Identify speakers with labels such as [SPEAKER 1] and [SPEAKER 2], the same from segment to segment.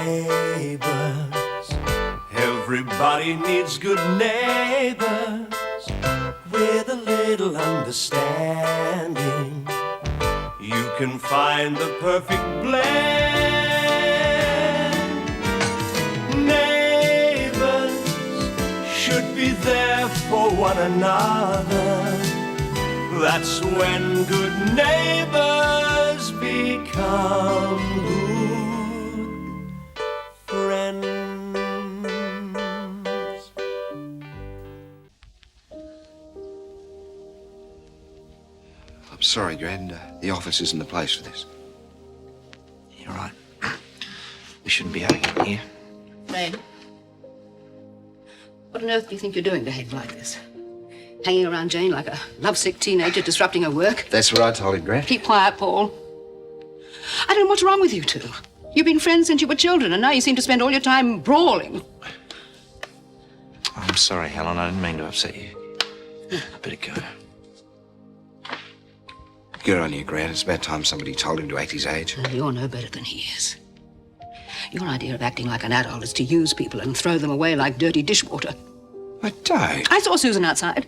[SPEAKER 1] Neighbours, everybody needs good neighbours with a little understanding. You can find the perfect blend. Neighbours should be there for one another. That's when good neighbours become good friends.
[SPEAKER 2] I'm sorry, Gran. The office isn't the place for this.
[SPEAKER 3] You're right. We shouldn't be arguing here.
[SPEAKER 4] Ray, what on earth do you think you're doing to behave like this? Hanging around Jane like a lovesick teenager, disrupting her work?
[SPEAKER 2] That's what I told him, Gran.
[SPEAKER 4] Keep quiet, Paul. I don't know what's wrong with you two. You've been friends since you were children, and now you seem to spend all your time brawling.
[SPEAKER 3] I'm sorry, Helen. I didn't mean to upset you. I better go.
[SPEAKER 2] Good on you, Gran. It's about time somebody told him to act his age.
[SPEAKER 4] Well, you're no better than he is. Your idea of acting like an adult is to use people and throw them away like dirty dishwater.
[SPEAKER 2] I don't.
[SPEAKER 4] I saw Susan outside.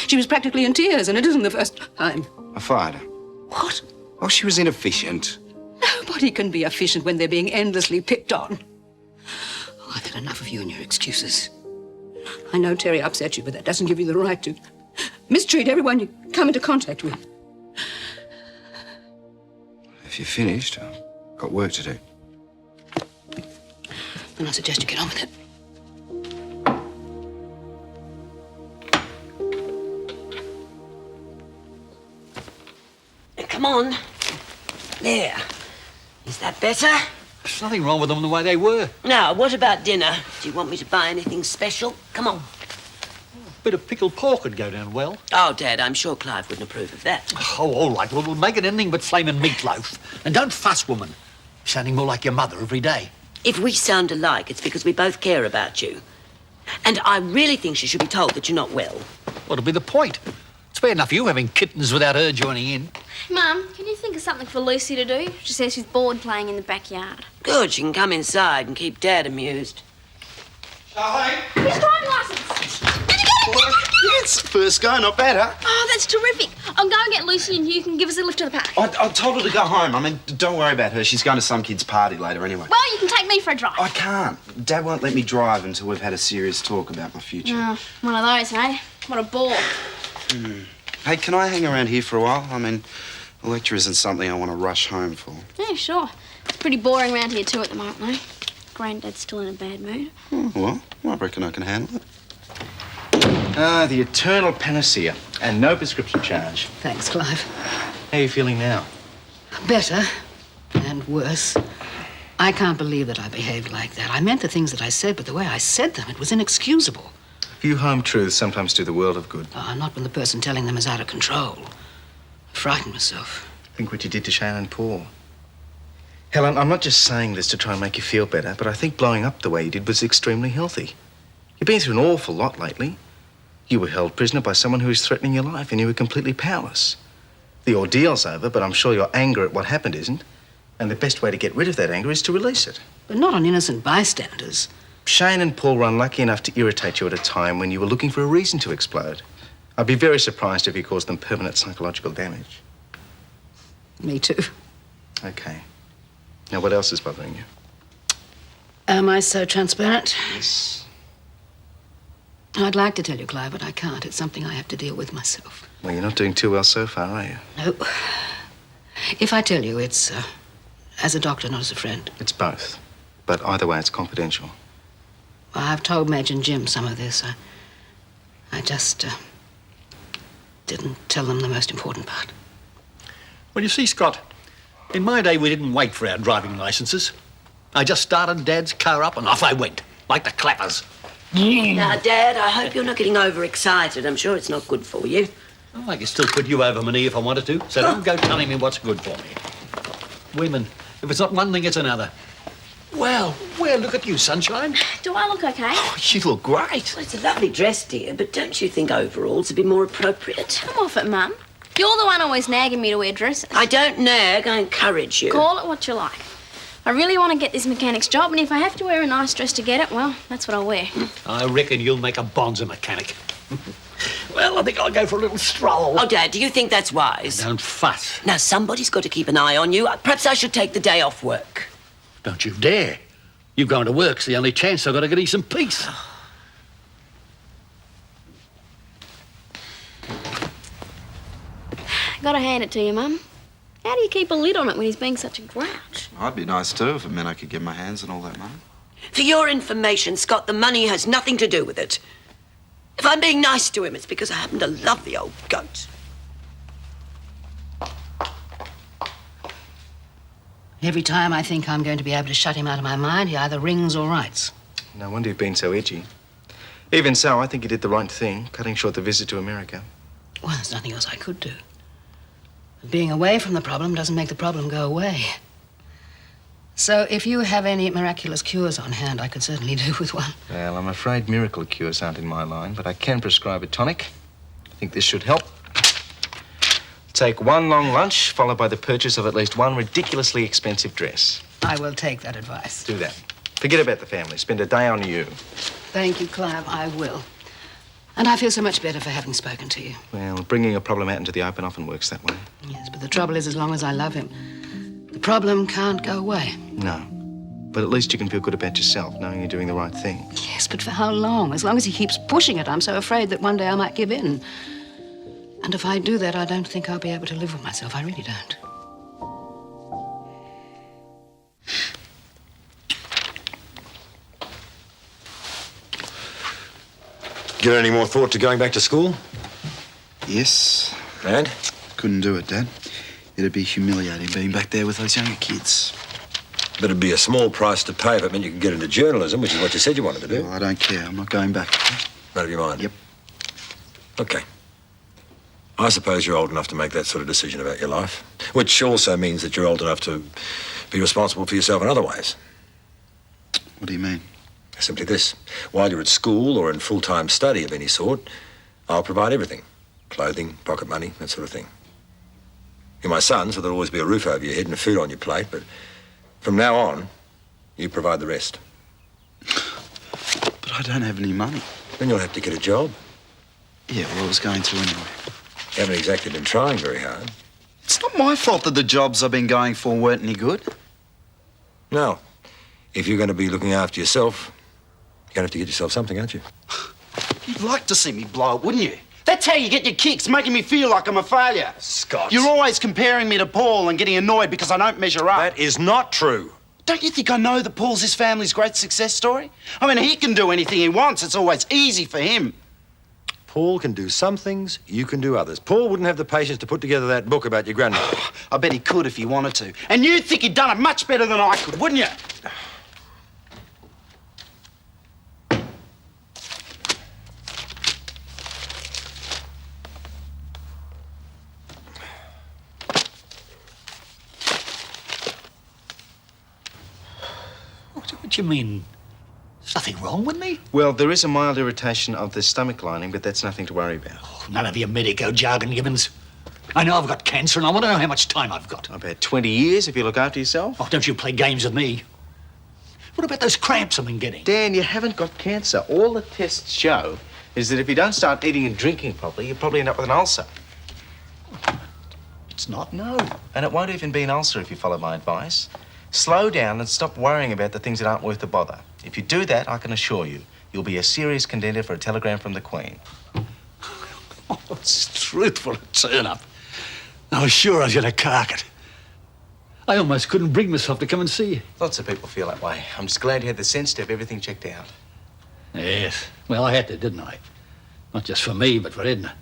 [SPEAKER 4] She was practically in tears, and it isn't the first time.
[SPEAKER 2] I fired her.
[SPEAKER 4] What?
[SPEAKER 2] Oh, she was inefficient.
[SPEAKER 4] Nobody can be efficient when they're being endlessly picked on. Oh, I've had enough of you and your excuses. I know Terry upset you, but that doesn't give you the right to mistreat everyone you come into contact with.
[SPEAKER 2] If you're finished, I've got work to do.
[SPEAKER 4] Then I suggest you get on with it.
[SPEAKER 5] Come on. There. Is that better?
[SPEAKER 6] There's nothing wrong with them the way they were.
[SPEAKER 5] Now, what about dinner? Do you want me to buy anything special? Come on.
[SPEAKER 6] A bit of pickled pork would go down well.
[SPEAKER 5] Oh, Dad, I'm sure Clive wouldn't approve of that.
[SPEAKER 6] Oh, all right. Well, we'll make it anything but flaming meatloaf. And don't fuss, woman. You're sounding more like your mother every day.
[SPEAKER 5] If we sound alike, it's because we both care about you. And I really think she should be told that you're not well.
[SPEAKER 6] What'll be the point? It's bad enough you having kittens without her joining in.
[SPEAKER 7] Mum, can you think of something for Lucy to do? She says she's bored playing in the backyard.
[SPEAKER 5] Good, she can come inside and keep Dad amused.
[SPEAKER 8] Charlene?
[SPEAKER 7] His driving licence! Did you get it?
[SPEAKER 8] Yes, first go, not bad, huh?
[SPEAKER 7] Oh, that's terrific. I'll go and get Lucy and you can give us a lift to the park.
[SPEAKER 8] I told her to go home. I mean, don't worry about her. She's going to some kid's party later anyway.
[SPEAKER 7] Well, you can take me for a drive.
[SPEAKER 8] I can't. Dad won't let me drive until we've had a serious talk about my future.
[SPEAKER 7] Oh, one of those, eh? What a bore.
[SPEAKER 8] Hey, can I hang around here for a while? I mean, the lecture isn't something I want to rush home for.
[SPEAKER 7] Yeah, sure. It's pretty boring around here too at the moment, though. Granddad's still in a bad mood.
[SPEAKER 8] Well, I reckon I can handle it. The eternal panacea and no prescription charge.
[SPEAKER 4] Thanks, Clive.
[SPEAKER 8] How are you feeling now?
[SPEAKER 4] Better and worse. I can't believe that I behaved like that. I meant the things that I said, but the way I said them, it was inexcusable.
[SPEAKER 9] A few home truths sometimes do the world of good.
[SPEAKER 4] Not when the person telling them is out of control. I frightened myself.
[SPEAKER 9] Think what you did to Shane and Paul. Helen, I'm not just saying this to try and make you feel better, but I think blowing up the way you did was extremely healthy. You've been through an awful lot lately. You were held prisoner by someone who was threatening your life, and you were completely powerless. The ordeal's over, but I'm sure your anger at what happened isn't. And the best way to get rid of that anger is to release it.
[SPEAKER 4] But not on innocent bystanders.
[SPEAKER 9] Shane and Paul were unlucky enough to irritate you at a time when you were looking for a reason to explode. I'd be very surprised if you caused them permanent psychological damage.
[SPEAKER 4] Me too.
[SPEAKER 9] Okay. Now, what else is bothering you?
[SPEAKER 4] Am I so transparent?
[SPEAKER 9] Yes.
[SPEAKER 4] I'd like to tell you, Clive, but I can't. It's something I have to deal with myself.
[SPEAKER 9] Well, you're not doing too well so far, are you?
[SPEAKER 4] No. If I tell you, it's as a doctor, not as a friend.
[SPEAKER 9] It's both. But either way, it's confidential.
[SPEAKER 4] Well, I've told Madge and Jim some of this. I just didn't tell them the most important part.
[SPEAKER 6] Well, you see, Scott, in my day, we didn't wait for our driving licenses. I just started Dad's car up and off I went, like the clappers.
[SPEAKER 5] Now, Dad, I hope you're not getting overexcited. I'm sure it's not good for you.
[SPEAKER 6] Oh, I could still put you over my knee if I wanted to, so don't go telling me what's good for me. Women, if it's not one thing, it's another. Well, look at you, sunshine.
[SPEAKER 7] Do I look okay?
[SPEAKER 6] Oh, you look great.
[SPEAKER 5] Well, it's a lovely dress, dear, but don't you think overalls would be more appropriate?
[SPEAKER 7] Come off it, Mum. You're the one always nagging me to wear dresses.
[SPEAKER 5] I don't nag, I encourage you.
[SPEAKER 7] Call it what you like. I really want to get this mechanic's job, and if I have to wear a nice dress to get it, well, that's what I'll wear.
[SPEAKER 6] I reckon you'll make a bonzer mechanic. Well, I think I'll go for a little stroll.
[SPEAKER 5] Oh, Dad, do you think that's wise?
[SPEAKER 6] Don't fuss.
[SPEAKER 5] Now, somebody's got to keep an eye on you. Perhaps I should take the day off work.
[SPEAKER 6] Don't you dare. You going to work's the only chance I've got to get some peace.
[SPEAKER 7] Gotta hand it to you, Mum. How do you keep a lid on it when he's being such a grouch?
[SPEAKER 8] I'd be nice too if it meant I could get my hands on all that money.
[SPEAKER 5] For your information, Scott, the money has nothing to do with it. If I'm being nice to him, it's because I happen to love the old goat.
[SPEAKER 4] Every time I think I'm going to be able to shut him out of my mind, he either rings or writes.
[SPEAKER 9] No wonder you've been so edgy. Even so, I think you did the right thing, cutting short the visit to America.
[SPEAKER 4] Well, there's nothing else I could do. Being away from the problem doesn't make the problem go away. So if you have any miraculous cures on hand, I could certainly do with one.
[SPEAKER 9] Well, I'm afraid miracle cures aren't in my line, but I can prescribe a tonic. I think this should help. Take one long lunch, followed by the purchase of at least one ridiculously expensive dress.
[SPEAKER 4] I will take that advice.
[SPEAKER 9] Do that. Forget about the family. Spend a day on you.
[SPEAKER 4] Thank you, Clive. I will. And I feel so much better for having spoken to you.
[SPEAKER 9] Well, bringing a problem out into the open often works that way.
[SPEAKER 4] Yes, but the trouble is, as long as I love him, the problem can't go away.
[SPEAKER 9] No. But at least you can feel good about yourself, knowing you're doing the right thing.
[SPEAKER 4] Yes, but for how long? As long as he keeps pushing it, I'm so afraid that one day I might give in. And if I do that, I don't think I'll be able to live with myself. I really don't.
[SPEAKER 10] Give it any more thought to going back to school?
[SPEAKER 8] Yes.
[SPEAKER 10] And?
[SPEAKER 8] Couldn't do it, Dad. It'd be humiliating being back there with those younger kids.
[SPEAKER 10] But it'd be a small price to pay if it meant you could get into journalism, which is what you said you wanted to do.
[SPEAKER 8] Well, I don't care. I'm not going back.
[SPEAKER 10] Out of your mind?
[SPEAKER 8] Yep.
[SPEAKER 10] Okay. I suppose you're old enough to make that sort of decision about your life, which also means that you're old enough to be responsible for yourself in other ways.
[SPEAKER 8] What do you mean?
[SPEAKER 10] Simply this. While you're at school or in full-time study of any sort, I'll provide everything. Clothing, pocket money, that sort of thing. You're my son, so there'll always be a roof over your head and food on your plate, but from now on, you provide the rest.
[SPEAKER 8] But I don't have any money.
[SPEAKER 10] Then you'll have to get a job.
[SPEAKER 8] Yeah, well, I was going to anyway.
[SPEAKER 10] You haven't exactly been trying very hard.
[SPEAKER 8] It's not my fault that the jobs I've been going for weren't any good.
[SPEAKER 10] No. If you're going to be looking after yourself, you're going to have to get yourself something, aren't you?
[SPEAKER 8] You'd like to see me blow it, wouldn't you? That's how you get your kicks, making me feel like I'm a failure.
[SPEAKER 10] Scott.
[SPEAKER 8] You're always comparing me to Paul and getting annoyed because I don't measure up.
[SPEAKER 10] That is not true.
[SPEAKER 8] Don't you think I know that Paul's his family's great success story? I mean, he can do anything he wants. It's always easy for him.
[SPEAKER 10] Paul can do some things, you can do others. Paul wouldn't have the patience to put together that book about your grandmother.
[SPEAKER 8] I bet he could if he wanted to. And you'd think he'd done it much better than I could, wouldn't you?
[SPEAKER 6] What do you mean? There's nothing wrong with me?
[SPEAKER 9] Well, there is a mild irritation of the stomach lining, but that's nothing to worry about.
[SPEAKER 6] Oh, none of your medico jargon, Gibbons. I know I've got cancer and I want to know how much time I've got.
[SPEAKER 9] About 20 years if you look after yourself.
[SPEAKER 6] Oh, don't you play games with me. What about those cramps I've been getting?
[SPEAKER 9] Dan, you haven't got cancer. All the tests show is that if you don't start eating and drinking properly, you'll probably end up with an ulcer.
[SPEAKER 6] It's not, no.
[SPEAKER 9] And it won't even be an ulcer if you follow my advice. Slow down and stop worrying about the things that aren't worth the bother. If you do that, I can assure you, you'll be a serious contender for a telegram from the Queen.
[SPEAKER 6] Oh, it's truthful turn up. I was sure I was going to cark it. I almost couldn't bring myself to come and see you.
[SPEAKER 9] Lots of people feel that way. I'm just glad you had the sense to have everything checked out.
[SPEAKER 6] Yes. Well, I had to, didn't I? Not just for me, but for Edna.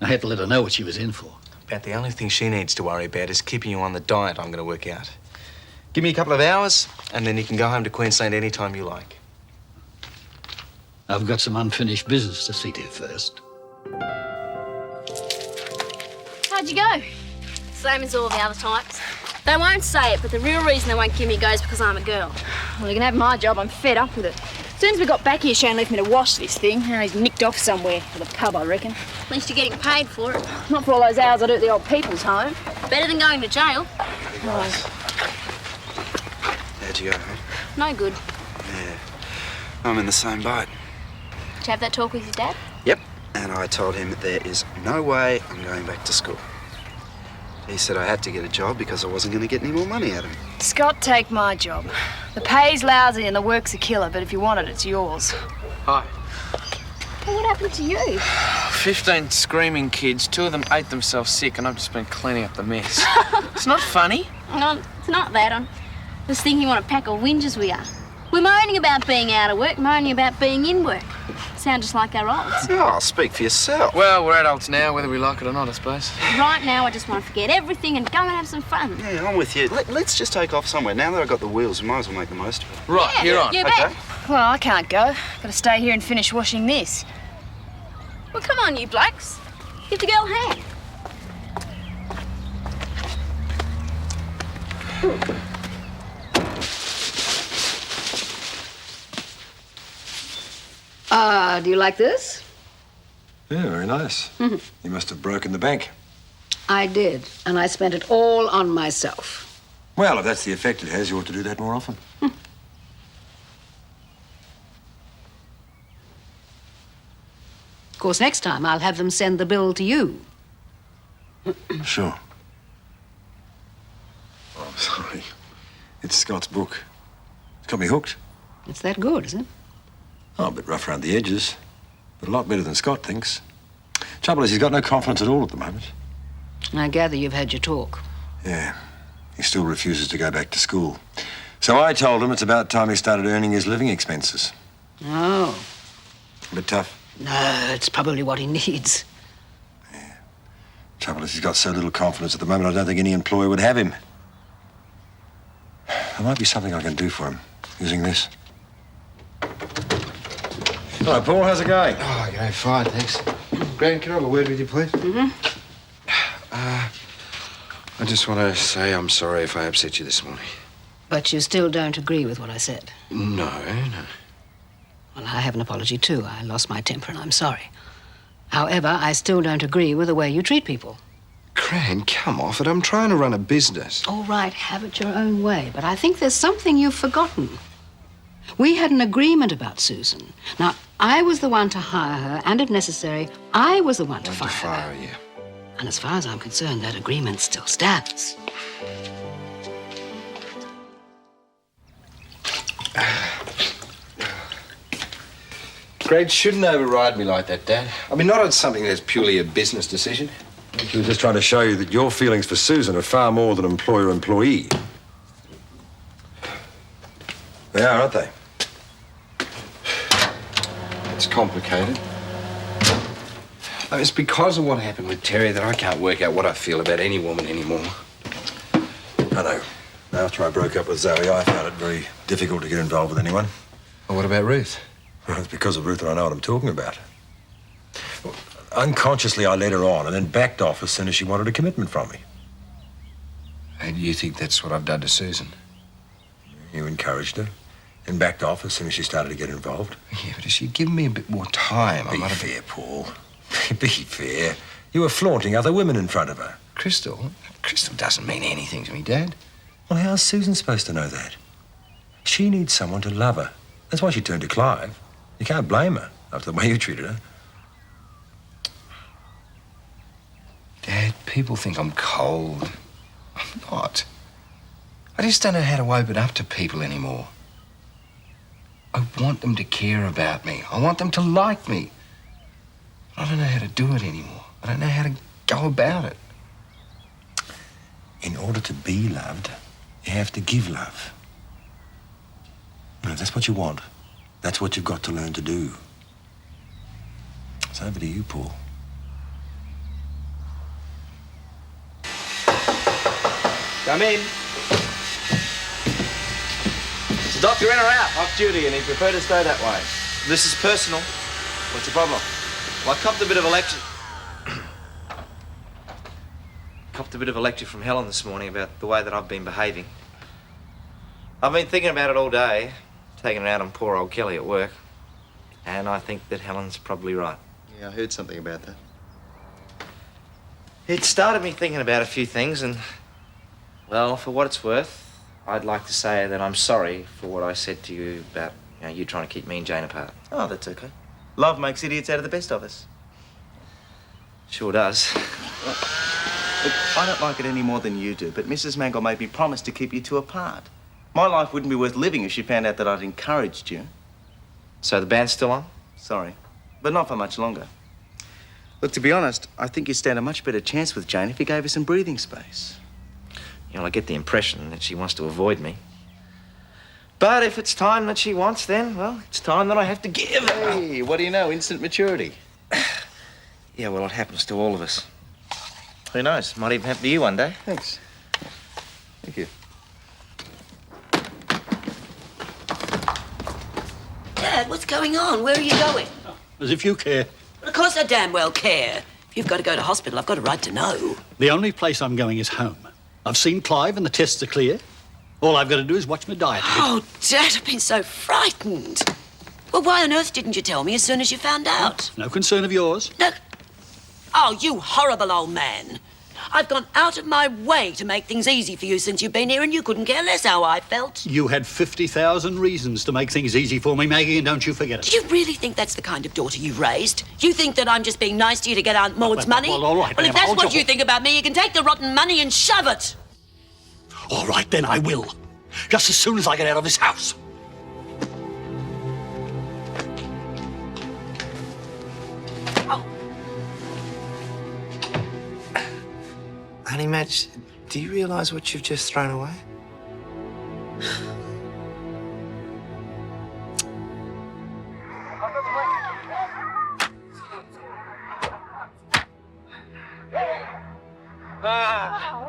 [SPEAKER 6] I had to let her know what she was in for.
[SPEAKER 9] About the only thing she needs to worry about is keeping you on the diet I'm going to work out. Give me a couple of hours, and then you can go home to Queensland any time you like.
[SPEAKER 6] I've got some unfinished business to see to first.
[SPEAKER 7] How'd you go? Same as all the other types. They won't say it, but the real reason they won't give me a go is because I'm a girl.
[SPEAKER 11] Well, you can have my job. I'm fed up with it. As soon as we got back here, Shane left me to wash this thing. Now he's nicked off somewhere for the pub, I reckon.
[SPEAKER 7] At least you're getting paid for it.
[SPEAKER 11] Not for all those hours I do at the old people's home.
[SPEAKER 7] Better than going to jail.
[SPEAKER 11] Oh.
[SPEAKER 2] to go, mate?
[SPEAKER 7] No good.
[SPEAKER 2] Yeah. I'm in the same boat.
[SPEAKER 7] Did you have that talk with your dad?
[SPEAKER 2] Yep. And I told him that there is no way I'm going back to school. He said I had to get a job because I wasn't going to get any more money out of him.
[SPEAKER 11] Scott, take my job. The pay's lousy and the work's a killer, but if you want it, it's yours.
[SPEAKER 12] Hi.
[SPEAKER 7] Well, what happened to you?
[SPEAKER 12] 15 screaming kids, 2 of them ate themselves sick, and I've just been cleaning up the mess. It's not funny.
[SPEAKER 7] No, it's not that. I'm just thinking what a pack of whingers we are. We're moaning about being out of work, moaning about being in work. Sound just like our olds.
[SPEAKER 2] Oh, speak for yourself.
[SPEAKER 12] Well, we're adults now, whether we like it or not, I suppose.
[SPEAKER 7] Right now, I just want to forget everything and go and have some fun.
[SPEAKER 2] Yeah, I'm with you. Let's just take off somewhere. Now that I've got the wheels, we might as well make the most of it.
[SPEAKER 12] Right,
[SPEAKER 7] Yeah,
[SPEAKER 12] you're on.
[SPEAKER 7] you bet.
[SPEAKER 11] Well, I can't go. Gotta stay here and finish washing this.
[SPEAKER 7] Well, come on, you blokes. Give the girl a hand.
[SPEAKER 4] Do you like this?
[SPEAKER 10] Yeah, very nice. You must have broken the bank.
[SPEAKER 4] I did, and I spent it all on myself.
[SPEAKER 10] Well, if that's the effect it has, you ought to do that more often.
[SPEAKER 4] Of course, next time I'll have them send the bill to you.
[SPEAKER 10] Sure. Oh, I'm sorry. It's Scott's book. It's got me hooked.
[SPEAKER 4] It's that good, isn't it?
[SPEAKER 10] Oh, a bit rough around the edges, but a lot better than Scott thinks. Trouble is, he's got no confidence at all at the moment.
[SPEAKER 4] I gather you've had your talk.
[SPEAKER 10] Yeah. He still refuses to go back to school. So I told him it's about time he started earning his living expenses.
[SPEAKER 4] Oh.
[SPEAKER 10] A bit tough.
[SPEAKER 4] No, it's probably what he needs.
[SPEAKER 10] Trouble is, he's got so little confidence at the moment, I don't think any employer would have him. There might be something I can do for him, using this. Hello, Paul. How's it going?
[SPEAKER 2] Oh, yeah, fine, thanks. Gran, can I have a word with you, please? I just want to say I'm sorry if I upset you this morning.
[SPEAKER 4] But you still don't agree with what I said?
[SPEAKER 2] No.
[SPEAKER 4] Well, I have an apology, too. I lost my temper, and I'm sorry. However, I still don't agree with the way you treat people.
[SPEAKER 2] Gran, come off it. I'm trying to run a business.
[SPEAKER 4] All right, have it your own way, but I think there's something you've forgotten. We had an agreement about Susan. Now, I was the one to hire her, and if necessary, I was the one to fire her.
[SPEAKER 2] You.
[SPEAKER 4] And as far as I'm concerned, that agreement still stands.
[SPEAKER 9] Greg shouldn't override me like that, Dad. I mean, not on something that's purely a business decision.
[SPEAKER 10] He was just trying to show you that your feelings for Susan are far more than employer-employee. They are, aren't they?
[SPEAKER 9] It's complicated. It's because of what happened with Terry that I can't work out what I feel about any woman anymore.
[SPEAKER 10] I know. After I broke up with Zoe, I found it very difficult to get involved with anyone.
[SPEAKER 9] Well, what about Ruth?
[SPEAKER 10] Well, it's because of Ruth that I know what I'm talking about. Well, unconsciously, I led her on and then backed off as soon as she wanted a commitment from me.
[SPEAKER 9] And you think that's what I've done to Susan?
[SPEAKER 10] You encouraged her and backed off as soon as she started to get involved.
[SPEAKER 9] Yeah, but if she'd given me a bit more time, I
[SPEAKER 10] Be
[SPEAKER 9] might have...
[SPEAKER 10] fair, Paul. Be fair. You were flaunting other women in front of her.
[SPEAKER 9] Crystal doesn't mean anything to me, Dad.
[SPEAKER 10] Well, how's Susan supposed to know that? She needs someone to love her. That's why she turned to Clive. You can't blame her after the way you treated her.
[SPEAKER 9] Dad, people think I'm cold. I'm not. I just don't know how to open up to people anymore. I want them to care about me. I want them to like me. I don't know how to do it anymore. I don't know how to go about it.
[SPEAKER 10] In order to be loved, you have to give love. Now, if that's what you want, that's what you've got to learn to do. It's over to you, Paul.
[SPEAKER 12] Come in. Is the doctor in or out?
[SPEAKER 8] Off duty, and he'd prefer to stay that way.
[SPEAKER 12] This is personal. What's the problem? Well, I copped a bit of a lecture. Copped a bit of a lecture from Helen this morning about the way that I've been behaving. I've been thinking about it all day, taking it out on poor old Kelly at work, and I think that Helen's probably right.
[SPEAKER 8] Yeah, I heard something about that.
[SPEAKER 12] It started me thinking about a few things, and, well, for what it's worth, I'd like to say that I'm sorry for what I said to you about you trying to keep me and Jane apart.
[SPEAKER 8] Oh, that's okay. Love makes idiots out of the best of us.
[SPEAKER 12] Sure does.
[SPEAKER 8] Look, I don't like it any more than you do, but Mrs. Mangle made me promise to keep you two apart. My life wouldn't be worth living if she found out that I'd encouraged you.
[SPEAKER 12] So the band's still on?
[SPEAKER 8] Sorry, but not for much longer. Look, to be honest, I think you'd stand a much better chance with Jane if you gave her some breathing space.
[SPEAKER 12] I get the impression that she wants to avoid me. But if it's time that she wants, then, well, it's time that I have to give her.
[SPEAKER 8] Hey, what do you know? Instant maturity.
[SPEAKER 12] Yeah, well, it happens to all of us. Who knows? Might even happen to you one day.
[SPEAKER 8] Thanks. Thank you.
[SPEAKER 5] Dad, what's going on? Where are you going?
[SPEAKER 6] As if you care.
[SPEAKER 5] Of course I damn well care. If you've got to go to hospital, I've got a right to know.
[SPEAKER 6] The only place I'm going is home. I've seen Clive and the tests are clear. All I've got to do is watch my diet.
[SPEAKER 5] Oh, Dad, I've been so frightened. Well, why on earth didn't you tell me as soon as you found out?
[SPEAKER 6] No concern of yours.
[SPEAKER 5] No. Oh, you horrible old man. I've gone out of my way to make things easy for you since you've been here, and you couldn't care less how I felt.
[SPEAKER 6] You had 50,000 reasons to make things easy for me, Maggie, and don't you forget it.
[SPEAKER 5] Do you really think that's the kind of daughter you've raised? You think that I'm just being nice to you to get Aunt Maud's money?
[SPEAKER 6] Well, all right,
[SPEAKER 5] Well, if
[SPEAKER 6] ma'am,
[SPEAKER 5] that's what you think about me, you can take the rotten money and shove it.
[SPEAKER 6] All right, then I will. Just as soon as I get out of this house.
[SPEAKER 3] Honey Madge, do you realise what you've just thrown away?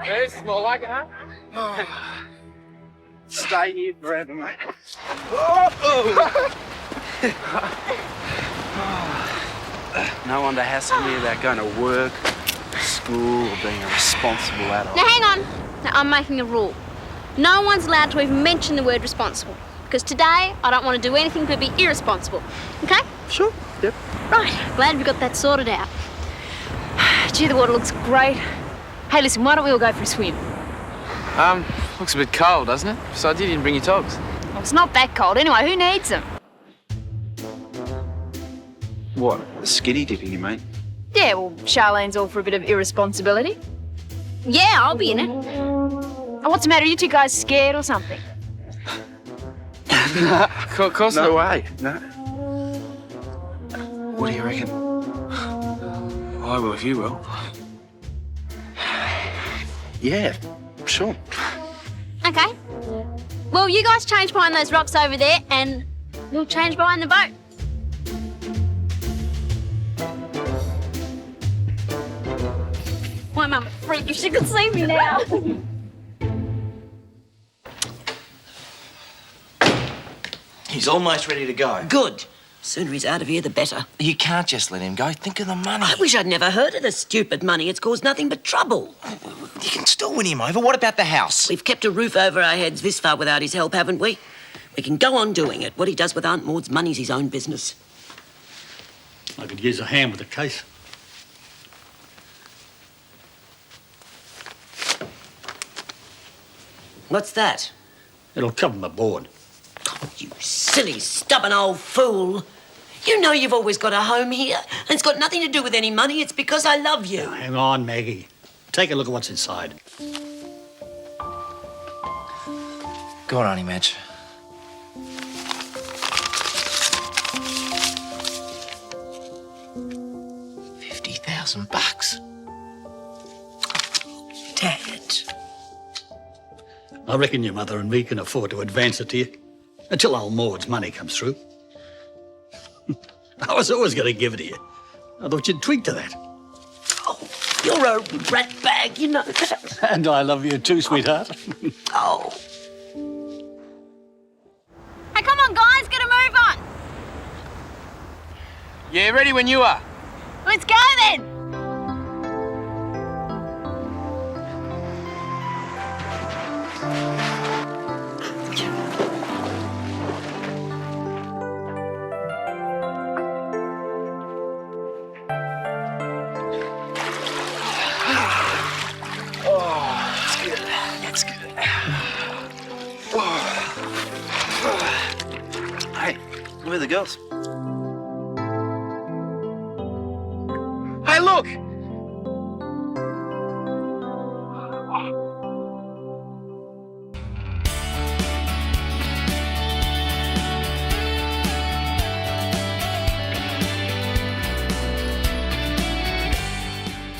[SPEAKER 13] Very small like it, huh? Stay here forever, mate.
[SPEAKER 2] No one to hassle me about going to work, school, or being a responsible adult.
[SPEAKER 7] Now, hang on. Now, I'm making a rule. No one's allowed to even mention the word responsible. Because today, I don't want to do anything but be irresponsible. Okay?
[SPEAKER 2] Sure, yep.
[SPEAKER 7] Right. Glad we got that sorted out.
[SPEAKER 11] Gee, the water looks great. Hey, listen, why don't we all go for a swim?
[SPEAKER 13] Looks a bit cold, doesn't it? Besides, you didn't bring your togs.
[SPEAKER 11] Well, it's not that cold. Anyway, who needs them?
[SPEAKER 2] What? Skinny dipping, you mate?
[SPEAKER 11] Yeah, well, Charlene's all for a bit of irresponsibility.
[SPEAKER 7] Yeah, I'll be in it.
[SPEAKER 11] Oh, what's the matter? Are you two guys scared or something?
[SPEAKER 13] Of course
[SPEAKER 2] No
[SPEAKER 13] not.
[SPEAKER 2] way. No. What do you reckon?
[SPEAKER 13] I will if you will.
[SPEAKER 2] Yeah, sure.
[SPEAKER 7] Okay. Well, you guys change behind those rocks over there, and we'll change behind the boat. My mum would freak if she could see me now.
[SPEAKER 3] He's almost ready to go.
[SPEAKER 5] Good. Sooner he's out of here, the better.
[SPEAKER 3] You can't just let him go. Think of the money.
[SPEAKER 5] I wish I'd never heard of the stupid money. It's caused nothing but trouble.
[SPEAKER 3] You can still win him over. What about the house?
[SPEAKER 5] We've kept a roof over our heads this far without his help, haven't we? We can go on doing it. What he does with Aunt Maud's money's his own business.
[SPEAKER 6] I could use a hand with the case.
[SPEAKER 5] What's that?
[SPEAKER 6] It'll cover my board.
[SPEAKER 5] Oh, you silly, stubborn old fool. You know you've always got a home here, and it's got nothing to do with any money. It's because I love you.
[SPEAKER 6] Now, hang on, Maggie. Take a look at what's inside.
[SPEAKER 3] Go on, Honey Madge. $50,000.
[SPEAKER 5] Dad.
[SPEAKER 6] I reckon your mother and me can afford to advance it to you until old Maud's money comes through. I was always going to give it to you. I thought you'd tweak to that.
[SPEAKER 5] Oh, you're a rat bag, you know that.
[SPEAKER 6] And I love you too, sweetheart.
[SPEAKER 5] Oh.
[SPEAKER 7] Hey, come on, guys, get a move on.
[SPEAKER 13] Yeah, ready when you are.
[SPEAKER 7] Let's go then.
[SPEAKER 2] Where are the girls?
[SPEAKER 13] Hey, look!